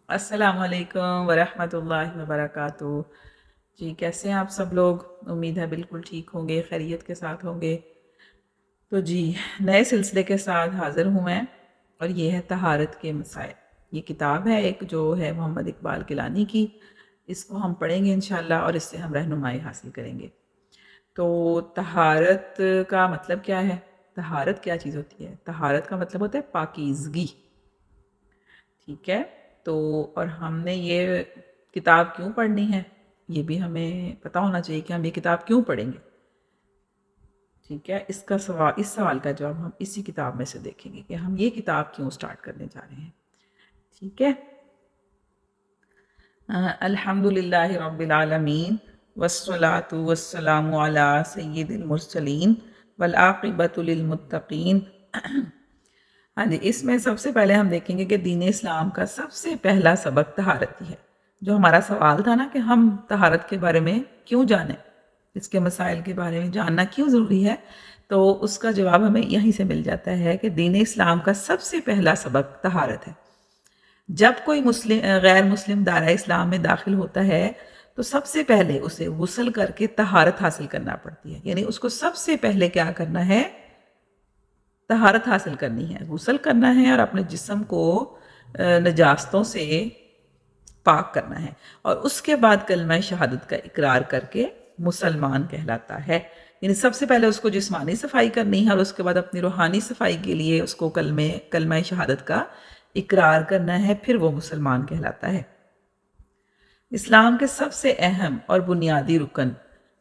السلام علیکم ورحمۃ اللہ وبرکاتہ۔ جی کیسے ہیں آپ سب لوگ؟ امید ہے بالکل ٹھیک ہوں گے، خیریت کے ساتھ ہوں گے۔ تو جی نئے سلسلے کے ساتھ حاضر ہوں میں، اور یہ ہے طہارت کے مسائل۔ یہ کتاب ہے ایک جو ہے محمد اقبال گیلانی کی، اس کو ہم پڑھیں گے انشاءاللہ اور اس سے ہم رہنمائی حاصل کریں گے۔ تو طہارت کا مطلب کیا ہے؟ طہارت کیا چیز ہوتی ہے؟ طہارت کا مطلب ہوتا ہے پاکیزگی، ٹھیک ہے؟ تو اور ہم نے یہ کتاب کیوں پڑھنی ہے، یہ بھی ہمیں پتہ ہونا چاہیے کہ ہم یہ کتاب کیوں پڑھیں گے، ٹھیک ہے؟ اس سوال کا جواب ہم اسی کتاب میں سے دیکھیں گے کہ ہم یہ کتاب کیوں سٹارٹ کرنے جا رہے ہیں، ٹھیک ہے؟ الحمد للہ رب العالمین والصلاة والسلام علی سید المرسلین والعاقبۃ للمتقین۔ ہاں جی، اس میں سب سے پہلے ہم دیکھیں گے کہ دین اسلام کا سب سے پہلا سبق طہارت ہی ہے۔ جو ہمارا سوال تھا نا کہ ہم طہارت کے بارے میں کیوں جانیں، اس کے مسائل کے بارے میں جاننا کیوں ضروری ہے، تو اس کا جواب ہمیں یہیں سے مل جاتا ہے کہ دین اسلام کا سب سے پہلا سبق طہارت ہے۔ جب کوئی غیر مسلم دائرہ اسلام میں داخل ہوتا ہے تو سب سے پہلے اسے غسل کر کے طہارت حاصل کرنا پڑتی ہے، یعنی اس کو سب سے پہلے کیا کرنا ہے؟ طہارت حاصل کرنی ہے، غسل کرنا ہے اور اپنے جسم کو نجاستوں سے پاک کرنا ہے، اور اس کے بعد کلمہ شہادت کا اقرار کر کے مسلمان کہلاتا ہے۔ یعنی سب سے پہلے اس کو جسمانی صفائی کرنی ہے اور اس کے بعد اپنی روحانی صفائی کے لیے اس کو کلمہ شہادت کا اقرار کرنا ہے، پھر وہ مسلمان کہلاتا ہے۔ اسلام کے سب سے اہم اور بنیادی رکن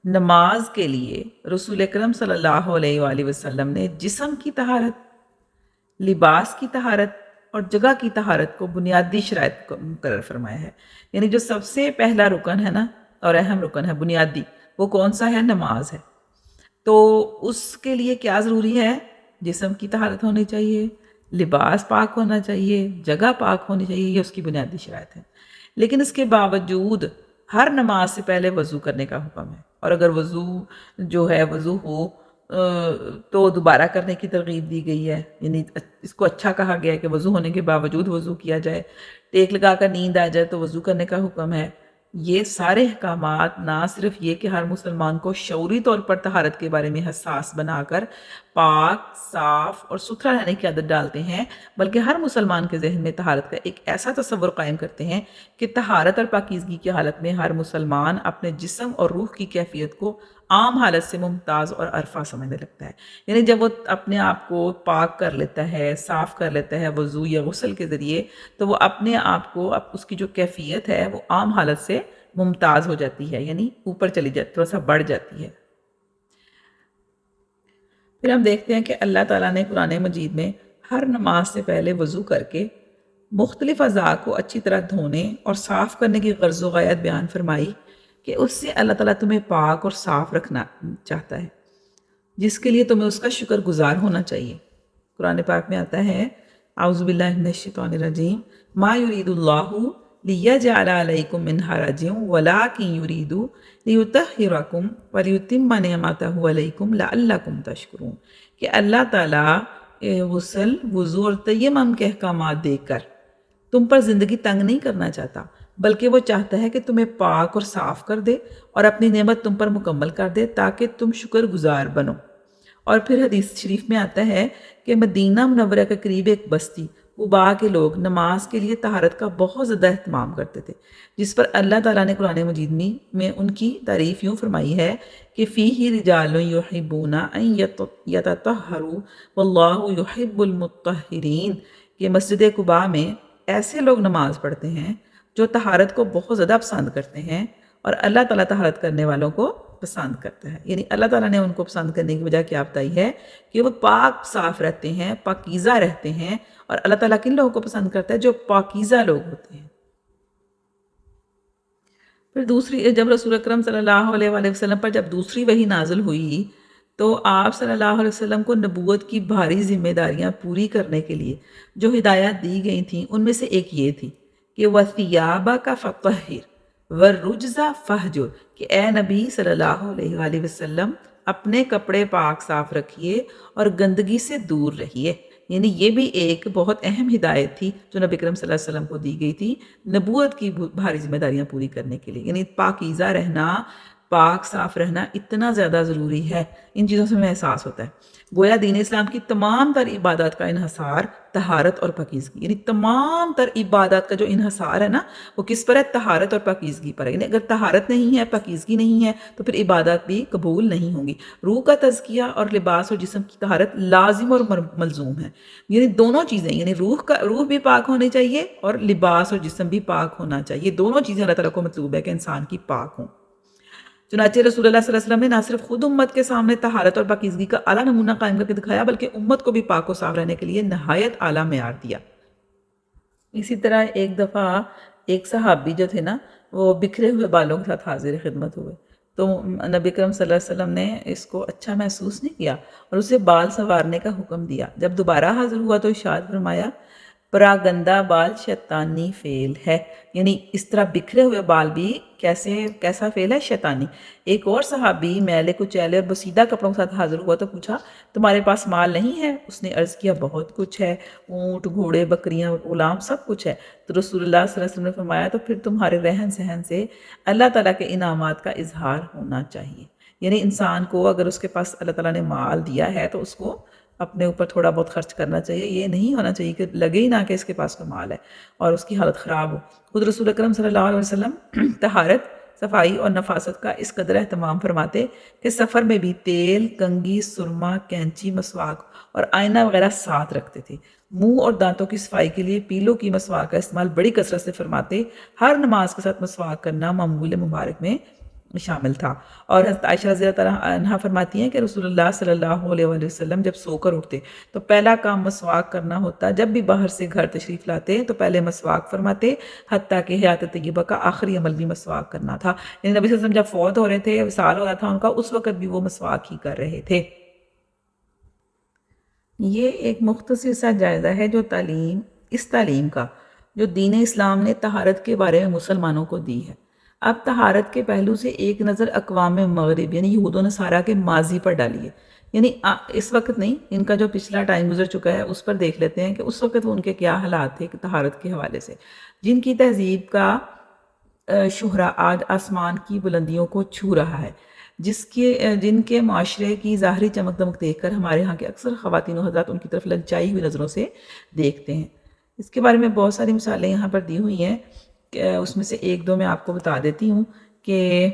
نماز کے لیے رسول اکرم صلی اللہ علیہ وآلہ وسلم نے جسم کی طہارت، لباس کی طہارت اور جگہ کی طہارت کو بنیادی شرائط کو مقرر فرمایا ہے۔ یعنی جو سب سے پہلا رکن ہے نا، اور اہم رکن ہے بنیادی، وہ کون سا ہے؟ نماز ہے۔ تو اس کے لیے کیا ضروری ہے؟ جسم کی طہارت ہونی چاہیے، لباس پاک ہونا چاہیے، جگہ پاک ہونی چاہیے، یہ اس کی بنیادی شرائط ہے۔ لیکن اس کے باوجود ہر نماز سے پہلے وضو کرنے کا حکم ہے، اور اگر وضو ہو تو دوبارہ کرنے کی ترغیب دی گئی ہے۔ یعنی اس کو اچھا کہا گیا ہے کہ وضو ہونے کے باوجود وضو کیا جائے، ٹیک لگا کر نیند آ جائے تو وضو کرنے کا حکم ہے۔ یہ سارے احکامات نہ صرف یہ کہ ہر مسلمان کو شعوری طور پر طہارت کے بارے میں حساس بنا کر پاک، صاف اور ستھرا رہنے کی عادت ڈالتے ہیں، بلکہ ہر مسلمان کے ذہن میں طہارت کا ایک ایسا تصور قائم کرتے ہیں کہ طہارت اور پاکیزگی کی حالت میں ہر مسلمان اپنے جسم اور روح کی کیفیت کو عام حالت سے ممتاز اور عرفہ سمجھنے لگتا ہے۔ یعنی جب وہ اپنے آپ کو پاک کر لیتا ہے، صاف کر لیتا ہے وضو یا غسل کے ذریعے، تو وہ اپنے آپ کو اس کی جو کیفیت ہے وہ عام حالت سے ممتاز ہو جاتی ہے، یعنی اوپر چلی جاتی، تھوڑا سا بڑھ جاتی ہے۔ پھر ہم دیکھتے ہیں کہ اللہ تعالیٰ نے قرآن مجید میں ہر نماز سے پہلے وضو کر کے مختلف اعضاء کو اچھی طرح دھونے اور صاف کرنے کی غرض و غایت بیان فرمائی کہ اس سے اللہ تعالیٰ تمہیں پاک اور صاف رکھنا چاہتا ہے، جس کے لیے تمہیں اس کا شکر گزار ہونا چاہیے۔ قرآن پاک میں آتا ہے اعوذ باللہ من الشیطان الرجیم ما یرید اللہ لیجعل علیکم من حرج ولکن یرید لیطہرکم ولیتم نعمتہ علیکم لعلکم تشکرون، کہ اللہ تعالیٰ غسل، وضو اور تیمم کے احکامات دے کر تم پر زندگی تنگ نہیں کرنا چاہتا، بلکہ وہ چاہتا ہے کہ تمہیں پاک اور صاف کر دے اور اپنی نعمت تم پر مکمل کر دے تاکہ تم شکر گزار بنو۔ اور پھر حدیث شریف میں آتا ہے کہ مدینہ منورہ کے قریب ایک بستی قباء کے لوگ نماز کے لیے طہارت کا بہت زیادہ اہتمام کرتے تھے، جس پر اللہ تعالیٰ نے قرآن مجید میں ان کی تعریف یوں فرمائی ہے کہ فیہ رجال یحبون ان یتطہروا واللہ یحب المطہرین، کہ مسجد قباء میں ایسے لوگ نماز پڑھتے ہیں جو طہارت کو بہت زیادہ پسند کرتے ہیں، اور اللہ تعالیٰ طہارت کرنے والوں کو پسند کرتا ہے۔ یعنی اللہ تعالیٰ نے ان کو پسند کرنے کی وجہ کیا بتائی ہے کہ وہ پاک صاف رہتے ہیں، پاکیزہ رہتے ہیں، اور اللہ تعالیٰ کن لوگوں کو پسند کرتا ہے؟ جو پاکیزہ لوگ ہوتے ہیں۔ پھر جب رسول اکرم صلی اللہ علیہ وآلہ وسلم پر جب دوسری وحی نازل ہوئی تو آپ صلی اللہ علیہ وسلم کو نبوت کی بھاری ذمہ داریاں پوری کرنے کے لیے جو ہدایات دی گئی تھیں ان میں سے ایک یہ تھی کہ وَثِيَابَكَ فَطَهِّرْ وَالرُّجْزَ فَاهْجُرْ، کہ اے نبی صلی اللہ علیہ وآلہ وسلم اپنے کپڑے پاک صاف رکھیے اور گندگی سے دور رہیے، یعنی یہ بھی ایک بہت اہم ہدایت تھی جو نبی کریم صلی اللہ علیہ وسلم کو دی گئی تھی نبوت کی بھاری ذمہ داریاں پوری کرنے کے لیے. یعنی پاکیزہ رہنا، پاک صاف رہنا اتنا زیادہ ضروری ہے، ان چیزوں سے ہمیں احساس ہوتا ہے. گویا دین اسلام کی تمام تر عبادات کا انحصار طہارت اور پاکیزگی، یعنی تمام تر عبادات کا جو انحصار ہے نا وہ کس پر ہے؟ طہارت اور پاکیزگی پر ہے. یعنی اگر طہارت نہیں ہے، پاکیزگی نہیں ہے تو پھر عبادات بھی قبول نہیں ہوں گی. روح کا تزکیہ اور لباس اور جسم کی طہارت لازم اور ملزوم ہے. یعنی دونوں چیزیں، یعنی روح بھی پاک ہونی چاہیے اور لباس اور جسم بھی پاک ہونا چاہیے. دونوں چیزیں اللہ تعالیٰ کو مطلوب ہے کہ انسان کی پاک ہوں. چنانچہ رسول اللہ صلی اللہ علیہ وسلم نے نہ صرف خود امت کے سامنے طہارت اور پاکیزگی کا اعلیٰ نمونہ قائم کر کے دکھایا بلکہ امت کو بھی پاک و صاف رہنے کے لیے نہایت اعلیٰ معیار دیا. اسی طرح ایک دفعہ ایک صحابی جو تھے نا وہ بکھرے ہوئے بالوں کے ساتھ حاضر خدمت ہوئے، تو نبی کرم صلی اللہ علیہ وسلم نے اس کو اچھا محسوس نہیں کیا اور اسے بال سنوارنے کا حکم دیا. جب دوبارہ حاضر ہوا تو ارشاد فرمایا پراگندہ بال شیطانی فعل ہے. یعنی اس طرح بکھرے ہوئے بال بھی کیسا فعل ہے؟ شیطانی. ایک اور صحابی میلے کچیلے اور بسیدہ کپڑوں کے ساتھ حاضر ہوا تو پوچھا تمہارے پاس مال نہیں ہے؟ اس نے عرض کیا بہت کچھ ہے، اونٹ، گھوڑے، بکریاں، غلام، سب کچھ ہے. تو رسول اللہ صلی اللہ علیہ وسلم نے فرمایا تو پھر تمہارے رہن سہن سے اللہ تعالیٰ کے انعامات کا اظہار ہونا چاہیے. یعنی انسان کو اگر اس کے پاس اللہ تعالیٰ نے مال دیا ہے تو اس کو اپنے اوپر تھوڑا بہت خرچ کرنا چاہیے. یہ نہیں ہونا چاہیے کہ لگے ہی نہ کہ اس کے پاس کوئی مال ہے اور اس کی حالت خراب ہو. خود رسول اکرم صلی اللہ علیہ وسلم طہارت، صفائی اور نفاست کا اس قدر اہتمام فرماتے کہ سفر میں بھی تیل، کنگھی، سرما، کینچی، مسواک اور آئینہ وغیرہ ساتھ رکھتے تھے. منہ اور دانتوں کی صفائی کے لیے پیلوں کی مسواک کا استعمال بڑی کثرت سے فرماتے. ہر نماز کے ساتھ مسواک کرنا معمول مبارک میں شامل تھا. اور حضرت عائشہ رضی اللہ عنہا فرماتی ہیں کہ رسول اللہ صلی اللہ علیہ وسلم جب سو کر اٹھتے تو پہلا کام مسواک کرنا ہوتا. جب بھی باہر سے گھر تشریف لاتے تو پہلے مسواک فرماتے، حتیٰ کہ حیات طیبہ کا آخری عمل بھی مسواک کرنا تھا. یعنی نبی صلی اللہ علیہ وسلم جب فوت ہو رہے تھے، وصال ہو رہا تھا ان کا، اس وقت بھی وہ مسواک ہی کر رہے تھے. یہ ایک مختصر سا جائزہ ہے جو تعلیم کا جو دین اسلام نے طہارت کے بارے میں مسلمانوں کو دی ہے. اب طہارت کے پہلو سے ایک نظر اقوام مغرب یعنی یہود و نصارہ کے ماضی پر ڈالیے. یعنی اس وقت نہیں، ان کا جو پچھلا ٹائم گزر چکا ہے اس پر دیکھ لیتے ہیں کہ اس وقت وہ ان کے کیا حالات تھے طہارت کے حوالے سے. جن کی تہذیب کا شہرہ آج آسمان کی بلندیوں کو چھو رہا ہے، جن کے معاشرے کی ظاہری چمک دمک دیکھ کر ہمارے ہاں کے اکثر خواتین و حضرات ان کی طرف للچائی ہوئی نظروں سے دیکھتے ہیں. اس کے بارے میں بہت ساری مثالیں یہاں پر دی ہوئی ہیں، اس میں سے ایک دو میں آپ کو بتا دیتی ہوں کہ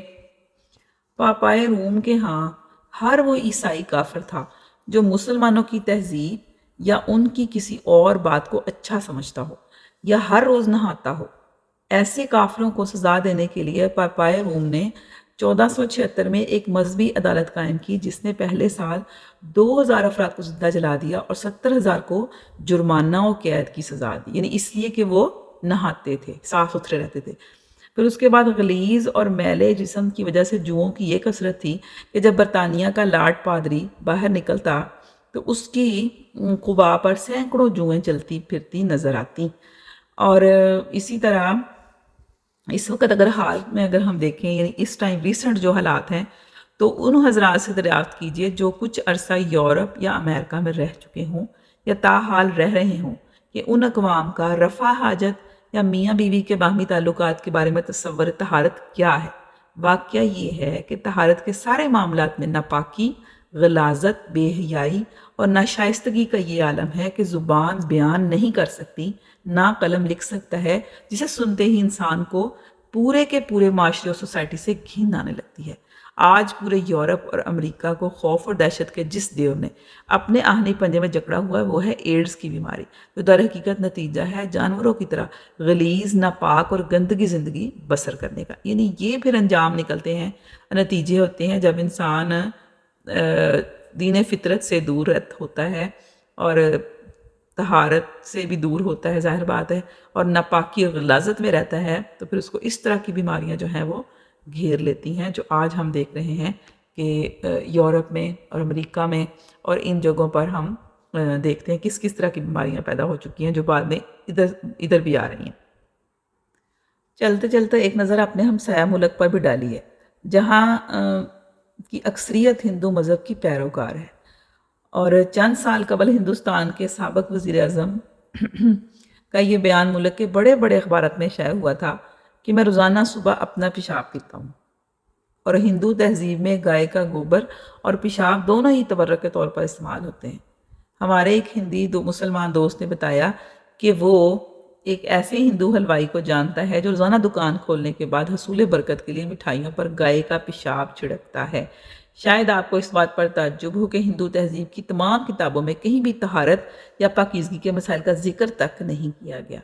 پاپائے روم کے ہاں ہر وہ عیسائی کافر تھا جو مسلمانوں کی تہذیب یا ان کی کسی اور بات کو اچھا سمجھتا ہو یا ہر روز نہاتا ہو. ایسے کافروں کو سزا دینے کے لیے پاپائے روم نے 1476 میں ایک مذہبی عدالت قائم کی جس نے پہلے سال 2000 افراد کو زندہ جلا دیا اور 70,000 کو جرمانہ و قید کی سزا دی. یعنی اس لیے کہ وہ نہاتے تھے، صاف ستھرے رہتے تھے. پھر اس کے بعد غلیظ اور میلے جسم کی وجہ سے جوؤں کی یہ کثرت تھی کہ جب برطانیہ کا لارڈ پادری باہر نکلتا تو اس کی قبا پر سینکڑوں جوئیں چلتی پھرتی نظر آتی. اور اسی طرح اس وقت اگر ہم دیکھیں، یعنی اس ٹائم ریسنٹ جو حالات ہیں، تو ان حضرات سے دریافت کیجئے جو کچھ عرصہ یورپ یا امریکہ میں رہ چکے ہوں یا تاحال رہ رہے ہوں کہ ان اقوام کا رفع حاجت یا میاں بیوی کے باہمی تعلقات کے بارے میں تصور طہارت کیا ہے. واقعہ یہ ہے کہ طہارت کے سارے معاملات میں ناپاکی، غلاظت، بے حیائی اور ناشائستگی کا یہ عالم ہے کہ زبان بیان نہیں کر سکتی، نہ قلم لکھ سکتا ہے، جسے سنتے ہی انسان کو پورے کے پورے معاشرے اور سوسائٹی سے گھن آنے لگتی ہے. آج پورے یورپ اور امریکہ کو خوف اور دہشت کے جس دیو نے اپنے آہنی پنجے میں جکڑا ہوا ہے وہ ہے ایڈز کی بیماری، جو در حقیقت نتیجہ ہے جانوروں کی طرح غلیظ، ناپاک اور گندگی زندگی بسر کرنے کا. یعنی یہ پھر انجام نکلتے ہیں، نتیجے ہوتے ہیں جب انسان دین فطرت سے دور ہوتا ہے اور طہارت سے بھی دور ہوتا ہے، ظاہر بات ہے، اور ناپاکی اور غلاظت میں رہتا ہے، تو پھر اس کو اس طرح کی بیماریاں جو ہیں وہ گھیر لیتی ہیں جو آج ہم دیکھ رہے ہیں کہ یورپ میں اور امریکہ میں اور ان جگہوں پر ہم دیکھتے ہیں کس طرح کی بیماریاں پیدا ہو چکی ہیں جو بعد میں ادھر بھی آ رہی ہیں. چلتے چلتے ایک نظر اپنے ہمسایہ ملک پر بھی ڈالی ہے جہاں کی اکثریت ہندو مذہب کی پیروکار ہے اور چند سال قبل ہندوستان کے سابق وزیر اعظم کا یہ بیان ملک کے بڑے بڑے اخبارات میں شائع ہوا تھا کہ میں روزانہ صبح اپنا پیشاب پیتا ہوں، اور ہندو تہذیب میں گائے کا گوبر اور پیشاب دونوں ہی تبرک کے طور پر استعمال ہوتے ہیں۔ ہمارے ایک ہندی مسلمان دوست نے بتایا کہ وہ ایک ایسے ہندو حلوائی کو جانتا ہے جو روزانہ دکان کھولنے کے بعد حصول برکت کے لیے مٹھائیوں پر گائے کا پیشاب چھڑکتا ہے۔ شاید آپ کو اس بات پر تعجب ہو کہ ہندو تہذیب کی تمام کتابوں میں کہیں بھی طہارت یا پاکیزگی کے مسائل کا ذکر تک نہیں کیا گیا۔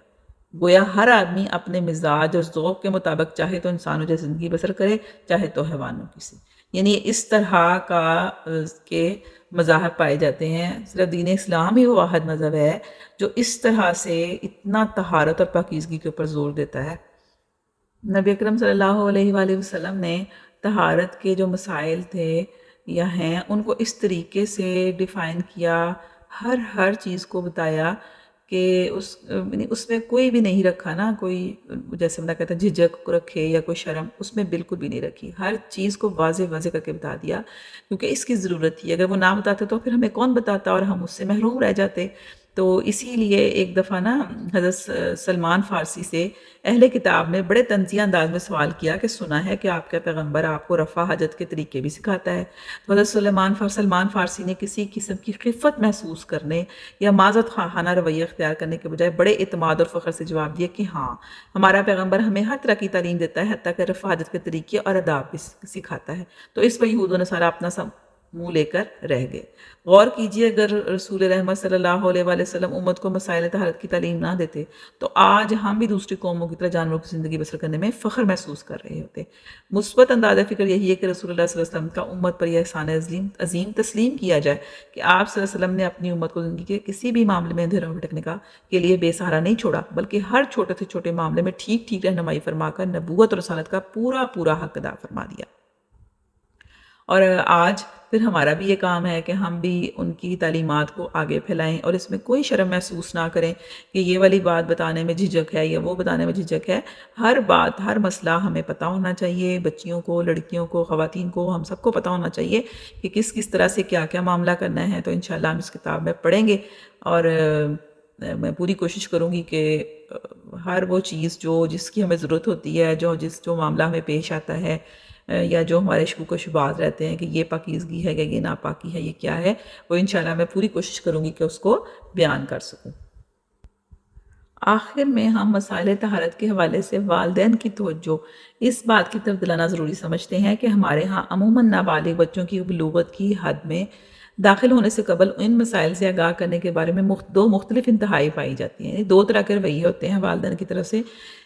گویا ہر آدمی اپنے مزاج اور ذوق کے مطابق چاہے تو انسانوں جیسی زندگی بسر کرے، چاہے تو حیوانوں کی سی۔ یعنی اس طرح کے مذاہب پائے جاتے ہیں، صرف دین اسلام ہی وہ واحد مذہب ہے جو اس طرح سے اتنا طہارت اور پاکیزگی کے اوپر زور دیتا ہے۔ نبی اکرم صلی اللہ علیہ وآلہ وسلم نے طہارت کے جو مسائل تھے یا ہیں ان کو اس طریقے سے ڈیفائن کیا، ہر چیز کو بتایا کہ اس میں کوئی بھی نہیں رکھا نا، کوئی جیسے میں کہتا جھجک رکھے یا کوئی شرم، اس میں بالکل بھی نہیں رکھی، ہر چیز کو واضح واضح کر کے بتا دیا، کیونکہ اس کی ضرورت تھی۔ اگر وہ نہ بتاتے تو پھر ہمیں کون بتاتا اور ہم اس سے محروم رہ جاتے۔ تو اسی لیے ایک دفعہ نا حضرت سلمان فارسی سے اہل کتاب نے بڑے طنزیہ انداز میں سوال کیا کہ سنا ہے کہ آپ کا پیغمبر آپ کو رفع حاجت کے طریقے بھی سکھاتا ہے۔ تو حضرت سلمان فارسی نے کسی قسم کی خفت محسوس کرنے یا معذرت خواہانہ رویہ اختیار کرنے کے بجائے بڑے اعتماد اور فخر سے جواب دیا کہ ہاں، ہمارا پیغمبر ہمیں ہر طرح کی تعلیم دیتا ہے، حتیٰ کہ رفع حاجت کے طریقے اور آداب بھی سکھاتا ہے۔ تو اس پر یہود و نصارہ اپنا سب منہ لے کر رہ گئے۔ غور کیجئے، اگر رسول رحمت صلی اللہ علیہ وآلہ وسلم امت کو مسائل طہارت کی تعلیم نہ دیتے تو آج ہم بھی دوسری قوموں کی طرح جانوروں کی زندگی بسر کرنے میں فخر محسوس کر رہے ہوتے۔ مثبت انداز فکر یہی ہے کہ رسول اللہ صلی اللہ علیہ وسلم کا امت پر یہ احسان عظیم تسلیم کیا جائے کہ آپ صلی اللہ علیہ وسلم نے اپنی امت کو زندگی کے کسی بھی معاملے میں اندھیروں میں بھٹکنے کے لیے بے سہارا نہیں چھوڑا، بلکہ ہر چھوٹے سے چھوٹے معاملے میں ٹھیک رہنمائی فرما کر نبوت اور رسالت کا پورا حق ادا فرما دیا۔ اور آج پھر ہمارا بھی یہ کام ہے کہ ہم بھی ان کی تعلیمات کو آگے پھیلائیں اور اس میں کوئی شرم محسوس نہ کریں کہ یہ والی بات بتانے میں جھجک ہے یا وہ بتانے میں جھجک ہے۔ ہر بات، ہر مسئلہ ہمیں پتہ ہونا چاہیے، بچیوں کو، لڑکیوں کو، خواتین کو، ہم سب کو پتہ ہونا چاہیے کہ کس طرح سے کیا معاملہ کرنا ہے۔ تو انشاءاللہ ہم اس کتاب میں پڑھیں گے، اور میں پوری کوشش کروں گی کہ ہر وہ چیز جس کی ہمیں ضرورت ہوتی ہے، جو معاملہ ہمیں پیش آتا ہے، یا جو ہمارے شکوک و شبہات رہتے ہیں کہ یہ پاکیزگی ہے یا یہ ناپاکی ہے، یہ کیا ہے، وہ انشاءاللہ میں پوری کوشش کروں گی کہ اس کو بیان کر سکوں۔ آخر میں ہم مسائل طہارت کے حوالے سے والدین کی توجہ اس بات کی طرف دلانا ضروری سمجھتے ہیں کہ ہمارے ہاں عموماً نابالغ بچوں کی بلوغت کی حد میں داخل ہونے سے قبل ان مسائل سے آگاہ کرنے کے بارے میں دو مختلف انتہائی پائی جاتی ہیں، یعنی دو طرح کے رویے ہوتے ہیں والدین کی طرف سے۔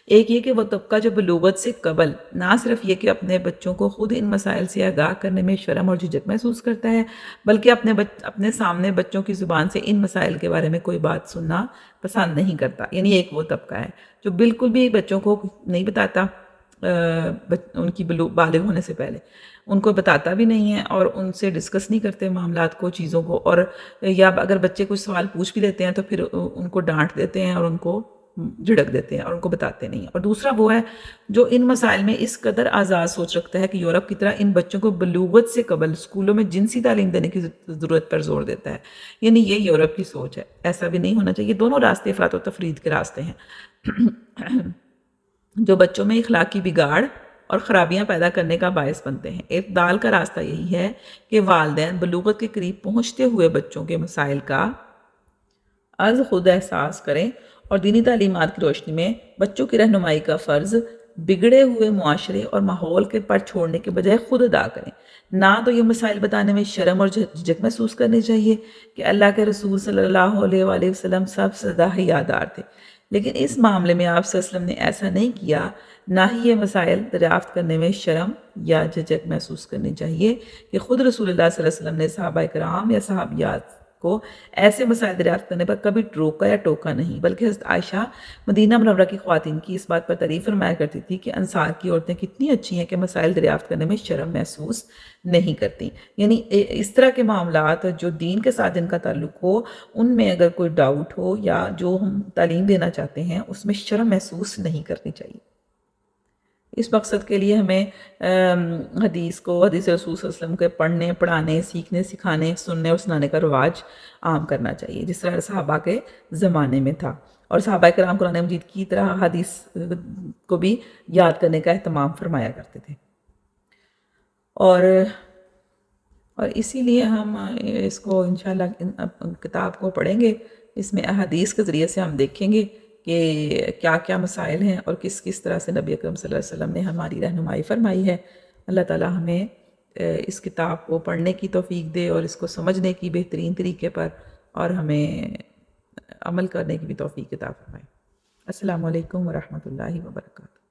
ایک یہ کہ وہ طبقہ جو بلوغت سے قبل نہ صرف یہ کہ اپنے بچوں کو خود ان مسائل سے آگاہ کرنے میں شرم اور جھجک محسوس کرتا ہے، بلکہ اپنے سامنے بچوں کی زبان سے ان مسائل کے بارے میں کوئی بات سننا پسند نہیں کرتا۔ یعنی ایک وہ طبقہ ہے جو بالکل بھی بچوں کو نہیں بتاتا، ان کی بالغ ہونے سے پہلے ان کو بتاتا بھی نہیں ہے اور ان سے ڈسکس نہیں کرتے معاملات کو، چیزوں کو، اور یا اگر بچے کچھ سوال پوچھ بھی لیتے ہیں تو پھر ان کو ڈانٹ دیتے ہیں اور ان کو جھڑک دیتے ہیں اور ان کو بتاتے نہیں ہیں۔ اور دوسرا وہ ہے جو ان مسائل میں اس قدر آزاد سوچ رکھتا ہے کہ یورپ کی طرح ان بچوں کو بلوغت سے قبل اسکولوں میں جنسی تعلیم دینے کی ضرورت پر زور دیتا ہے۔ یعنی یہ یورپ کی سوچ ہے، ایسا بھی نہیں ہونا چاہیے۔ دونوں راستے افراط و تفرید کے راستے ہیں جو بچوں میں اخلاقی بگاڑ اور خرابیاں پیدا کرنے کا باعث بنتے ہیں۔ اعتدال کا راستہ یہی ہے کہ والدین بلوغت کے قریب پہنچتے ہوئے بچوں کے مسائل کا از خود احساس کریں اور دینی تعلیمات کی روشنی میں بچوں کی رہنمائی کا فرض بگڑے ہوئے معاشرے اور ماحول کے پر چھوڑنے کے بجائے خود ادا کریں۔ نہ تو یہ مسائل بتانے میں شرم اور جھجک محسوس کرنی چاہیے کہ اللہ کے رسول صلی اللہ علیہ وآلہ وسلم سب سے زیادہ حیادار تھے، لیکن اس معاملے میں آپ صلی اللہ علیہ وسلم نے ایسا نہیں کیا۔ نہ ہی یہ مسائل دریافت کرنے میں شرم یا جھجک محسوس کرنی چاہیے کہ خود رسول اللہ صلی اللہ علیہ وسلم نے صحابہ کرام یا صحابیات کو ایسے مسائل دریافت کرنے پر کبھی روکا یا ٹوکا نہیں، بلکہ حضرت عائشہ مدینہ منورہ کی خواتین کی اس بات پر تعریف فرمایا کرتی تھی کہ انصار کی عورتیں کتنی اچھی ہیں کہ مسائل دریافت کرنے میں شرم محسوس نہیں کرتی۔ یعنی اس طرح کے معاملات جو دین کے ساتھ جن کا تعلق ہو، ان میں اگر کوئی ڈاؤٹ ہو یا جو ہم تعلیم دینا چاہتے ہیں اس میں شرم محسوس نہیں کرنی چاہیے۔ اس مقصد کے لیے ہمیں حدیث رسول صلی اللہ علیہ وسلم کے پڑھنے، پڑھانے، سیکھنے، سکھانے، سننے اور سنانے کا رواج عام کرنا چاہیے، جس طرح صحابہ کے زمانے میں تھا. اور صحابہ کرام قرآن مجید کی طرح حدیث کو بھی یاد کرنے کا اہتمام فرمایا کرتے تھے. اور اسی لیے ہم اس کو انشاءاللہ کتاب کو پڑھیں گے. اس میں احادیث کے ذریعے سے ہم دیکھیں گے کہ کیا کیا مسائل ہیں اور کس کس طرح سے نبی اکرم صلی اللہ علیہ وسلم نے ہماری رہنمائی فرمائی ہے. اللہ تعالی ہمیں اس کتاب کو پڑھنے کی توفیق دے اور اس کو سمجھنے کی بہترین طریقے پر، اور ہمیں عمل کرنے کی بھی توفیق عطا فرمائے. السلام علیکم ورحمۃ اللہ وبرکاتہ.